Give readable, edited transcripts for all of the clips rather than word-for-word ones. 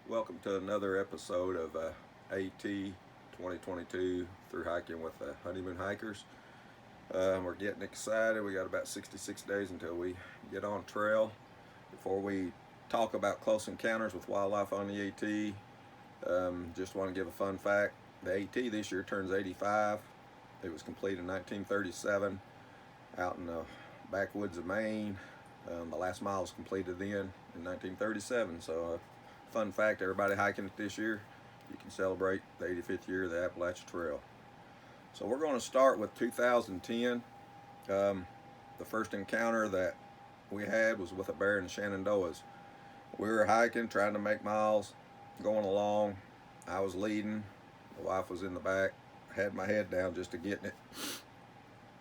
Welcome to another episode of AT 2022 through hiking with the Honeymoon Hikers. We're getting excited. We got about 66 days until we get on trail. Before we talk about close encounters with wildlife on the AT, just want to give a fun fact. The AT this year turns 85. It was completed in 1937 out in the backwoods of Maine. The last mile was completed then in 1937. So fun fact, everybody hiking it this year, you can celebrate the 85th year of the Appalachian Trail. So we're going to start with 2010. The first encounter that we had was with a bear in the Shenandoahs. We were hiking, trying to make miles, going along. I was leading, the wife was in the back, had my head down just to getting it.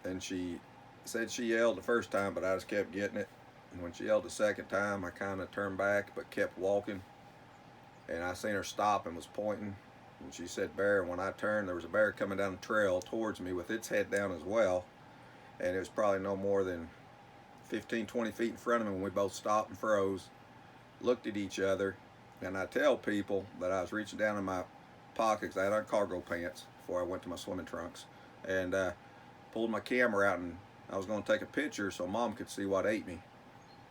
And she said she yelled the first time, but I just kept getting it. And when she yelled the second time, I kind of turned back but kept walking. And I seen her stop and was pointing. And she said bear. And when I turned, there was a bear coming down the trail towards me with its head down as well. And it was probably no more than 15, 20 feet in front of me when we both stopped and froze, looked at each other. And I tell people that I was reaching down in my pockets. I had on cargo pants before I went to my swimming trunks. And pulled my camera out, and I was going to take a picture so Mom could see what ate me.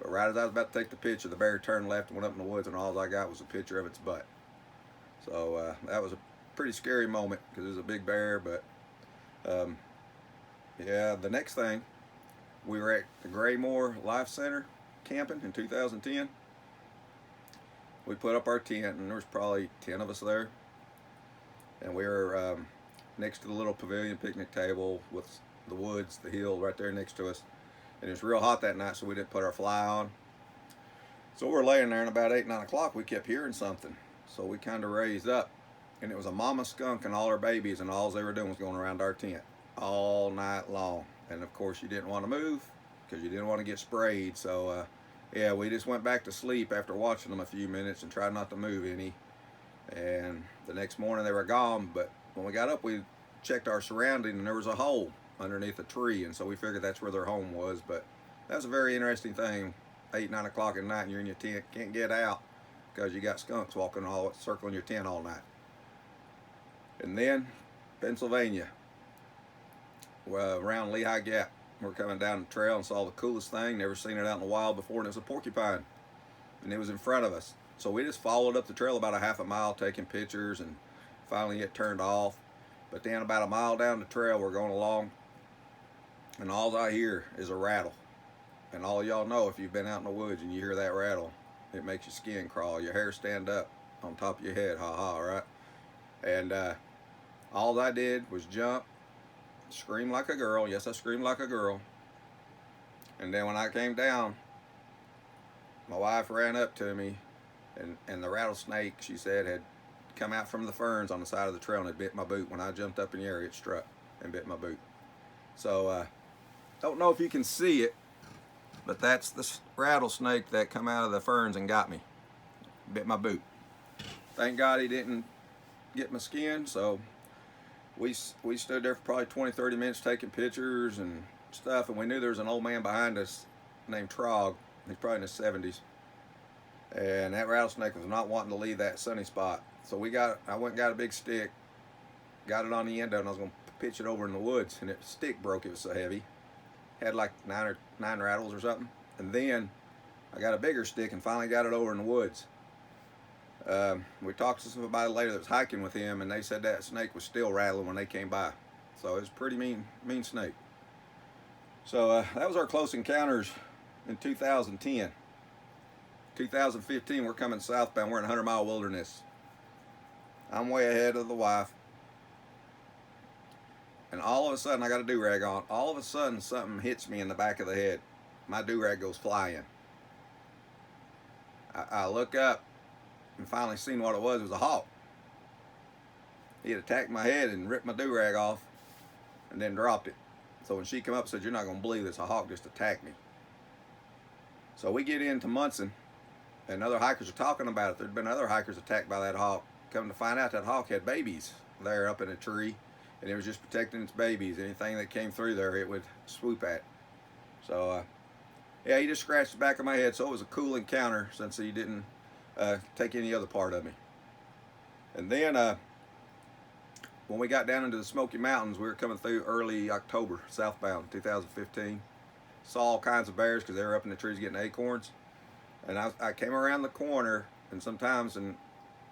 But right as I was about to take the picture, the bear turned left and went up in the woods, and all I got was a picture of its butt. So that was a pretty scary moment because it was a big bear. But yeah, the next thing, we were at the Graymore Life Center camping in 2010. We put up our tent, and there was probably 10 of us there. And we were next to the little pavilion picnic table with the woods, the hill right there next to us. And it was real hot that night, so we didn't put our fly on. So we're laying there, and about 8, 9 o'clock, we kept hearing something. So we kind of raised up, and it was a mama skunk and all her babies, and all they were doing was going around our tent all night long. And of course, you didn't want to move because you didn't want to get sprayed. So yeah, we just went back to sleep after watching them a few minutes and tried not to move any. And the next morning they were gone, but when we got up, we checked our surrounding, and there was a hole underneath a tree, and so we figured that's where their home was. But that's a very interesting thing. 8, 9 o'clock at night, and you're in your tent, can't get out because you got skunks walking all circling your tent all night. And then Pennsylvania, around Lehigh Gap, we're coming down the trail and saw the coolest thing. Never seen it out in the wild before, and it was a porcupine, and it was in front of us. So we just followed up the trail about a half a mile, taking pictures, and finally it turned off. But then about a mile down the trail, we're going along, and all I hear is a rattle. And all y'all know, if you've been out in the woods and you hear that rattle, it makes your skin crawl, your hair stand up on top of your head, ha, right? And all I did was jump, scream like a girl. Yes, I screamed like a girl. And then when I came down, my wife ran up to me, and the rattlesnake, she said, had come out from the ferns on the side of the trail and it bit my boot. When I jumped up in the air, it struck and bit my boot. So don't know if you can see it, but that's the rattlesnake that come out of the ferns and got me, bit my boot. Thank God he didn't get my skin. So we stood there for probably 20-30 minutes taking pictures and stuff, and we knew there was an old man behind us named Trog. He's probably in his 70s, and that rattlesnake was not wanting to leave that sunny spot. So I went and got a big stick, got it on the end of it, and I was going to pitch it over in the woods, and the stick broke. It was so heavy. Had like nine rattles or something. And then I got a bigger stick and finally got it over in the woods. We talked to somebody later that was hiking with him, and they said that snake was still rattling when they came by. So it was a pretty mean snake. So that was our close encounters in 2010. 2015, we're coming southbound. We're in 100-mile wilderness. I'm way ahead of the wife. And all of a sudden, I got a do-rag on. All of a sudden, something hits me in the back of the head. My do-rag goes flying. I look up and finally seen what it was. It was a hawk. He had attacked my head and ripped my do-rag off and then dropped it. So when she come up and said, "You're not going to believe this, a hawk just attacked me." So we get into Munson, and other hikers are talking about it. There'd been other hikers attacked by that hawk. Come to find out, that hawk had babies there up in a tree, and it was just protecting its babies. Anything that came through there, it would swoop at. So Yeah, he just scratched the back of my head, so it was a cool encounter since he didn't take any other part of me. And then when we got down into the Smoky Mountains, we were coming through early October, southbound, 2015. Saw all kinds of bears because they were up in the trees getting acorns. And I came around the corner, and sometimes, and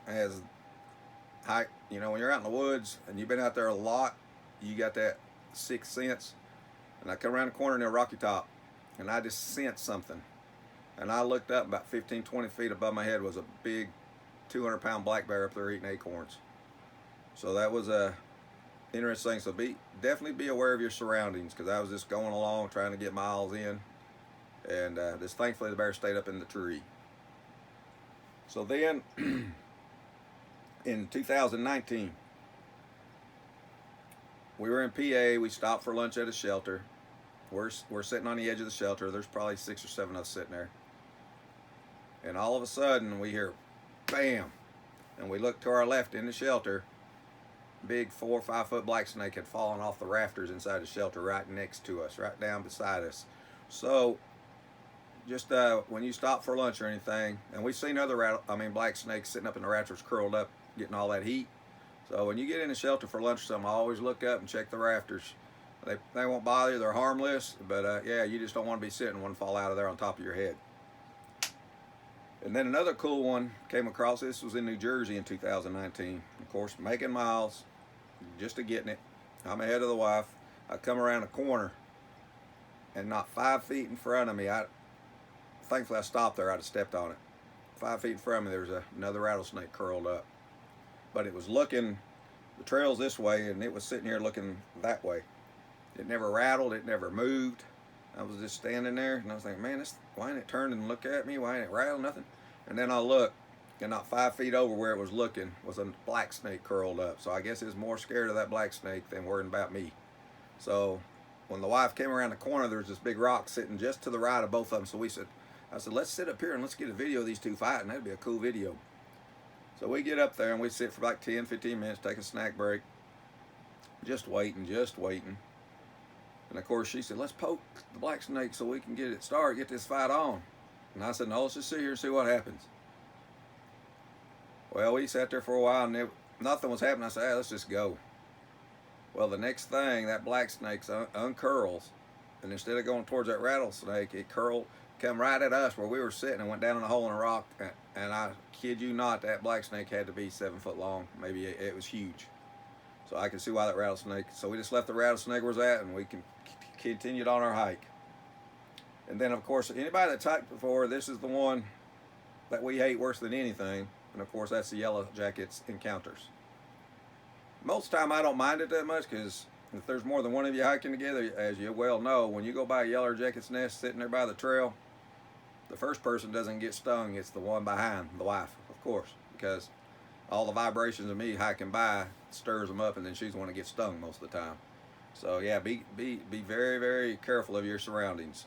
as you know, when you're out in the woods and you've been out there a lot, you got that sixth sense. And I come around the corner near Rocky Top, and I just sensed something. And I looked up, about 15, 20 feet above my head was a big 200-pound black bear up there eating acorns. So that was a interesting. So definitely be aware of your surroundings, because I was just going along trying to get miles in, and just thankfully the bear stayed up in the tree. So then in 2019, we were in PA. We stopped for lunch at a shelter. We're sitting on the edge of the shelter. There's probably 6 or 7 of us sitting there. And all of a sudden we hear bam. And we look to our left in the shelter. Big 4 or 5 foot black snake had fallen off the rafters inside the shelter right next to us, right down beside us. So just when you stop for lunch or anything, and we've seen other black snakes sitting up in the rafters curled up getting all that heat. So when you get in the shelter for lunch or something, always look up and check the rafters. They won't bother you, they're harmless, but yeah, you just don't want to be sitting and one fall out of there on top of your head. And then another cool one came across. This was in New Jersey in 2019. Of course, making miles, just to getting it. I'm ahead of the wife. I come around a corner, and not 5 feet in front of me, thankfully I stopped there, I'd have stepped on it. 5 feet in front of me, there was another rattlesnake curled up. But it was looking, the trail's this way, and it was sitting here looking that way. It never rattled, it never moved. I was just standing there, and I was thinking, man, why ain't it turned and look at me? Why ain't it rattle, nothing? And then I looked, and not 5 feet over where it was looking was a black snake curled up. So I guess it was more scared of that black snake than worrying about me. So when the wife came around the corner, there was this big rock sitting just to the right of both of them. So I said, let's sit up here and let's get a video of these two fighting. That'd be a cool video. So we get up there and we sit for like 10, 15 minutes, take a snack break, just waiting. And of course she said, let's poke the black snake so we can get it started, get this fight on. And I said, no, let's just sit here and see what happens. Well, we sat there for a while and nothing was happening. I said, hey, let's just go. Well, the next thing, that black snake uncurls, and instead of going towards that rattlesnake, it come right at us where we were sitting and went down in a hole in a rock. And I kid you not, that black snake had to be 7 foot long. Maybe it was huge. So I can see why that rattlesnake. So we just left the rattlesnake where it was at, and we continued on our hike. And then, of course, anybody that's hiked before, this is the one that we hate worse than anything. And of course, that's the yellow jackets encounters. Most of the time, I don't mind it that much, because if there's more than one of you hiking together, as you well know, when you go by a yellow jacket's nest sitting there by the trail, the first person doesn't get stung. It's the one behind, the wife, of course, because all the vibrations of me hiking by stirs them up, and then she's the one that gets stung most of the time. So yeah, be very, very careful of your surroundings.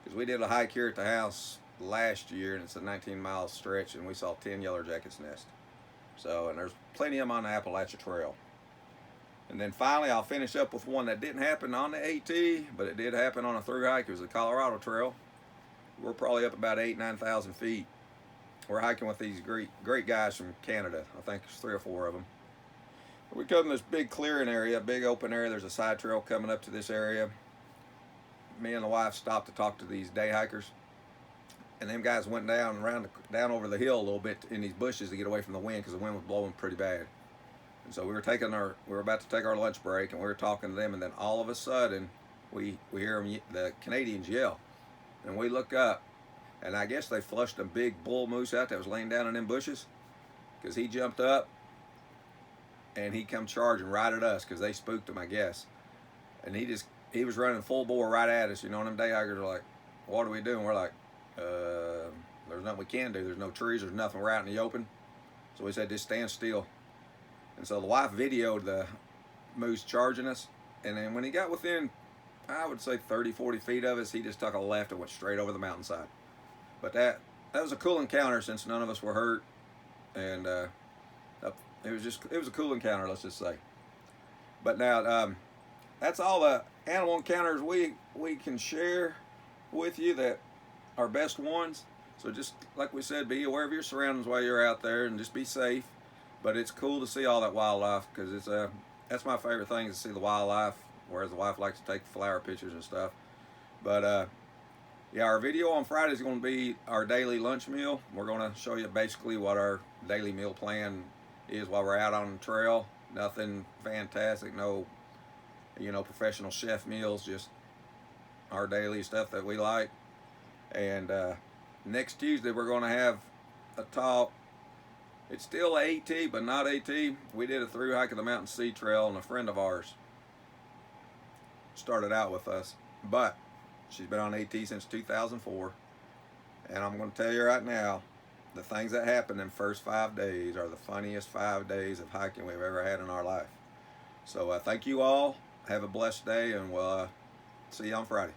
Because we did a hike here at the house last year, and it's a 19-mile stretch, and we saw 10 yellow jackets nest. So, and there's plenty of them on the Appalachian Trail. And then finally, I'll finish up with one that didn't happen on the AT, but it did happen on a through hike. It was the Colorado Trail. We're probably up about 9,000 feet. We're hiking with these great guys from Canada. I think there's 3 or 4 of them. We come to this big clearing area, big open area. There's a side trail coming up to this area. Me and the wife stopped to talk to these day hikers, and them guys went down over the hill a little bit in these bushes to get away from the wind, because the wind was blowing pretty bad. And so we were about to take our lunch break, and we were talking to them, and then all of a sudden we hear them, the Canadians yell, and we look up, and I guess they flushed a big bull moose out that was laying down in them bushes, because he jumped up and he come charging right at us, because they spooked him, I guess. And he was running full bore right at us. You know, and them day hikers are like, what are we doing? We're like, there's nothing we can do. There's no trees, there's nothing. We're out in the open. So we said, just stand still. And so the wife videoed the moose charging us, and then when he got within, I would say 30, 40 feet of us, he just took a left and went straight over the mountainside. But that was a cool encounter, since none of us were hurt, and it was a cool encounter, let's just say. But now that's all the animal encounters we can share with you that are best ones. So just like we said, be aware of your surroundings while you're out there, and just be safe. But it's cool to see all that wildlife, because that's my favorite thing, is to see the wildlife, whereas the wife likes to take flower pictures and stuff. But yeah, our video on Friday is going to be our daily lunch meal. We're going to show you basically what our daily meal plan is while we're out on the trail. Nothing fantastic, no, professional chef meals, just our daily stuff that we like. And next Tuesday we're going to have a talk. It's still AT, but not AT. We did a through hike of the Mountain Sea Trail, and a friend of ours started out with us, but she's been on AT since 2004. And I'm going to tell you right now, the things that happened in the first 5 days are the funniest 5 days of hiking we've ever had in our life. So thank you all. Have a blessed day, and we'll see you on Friday.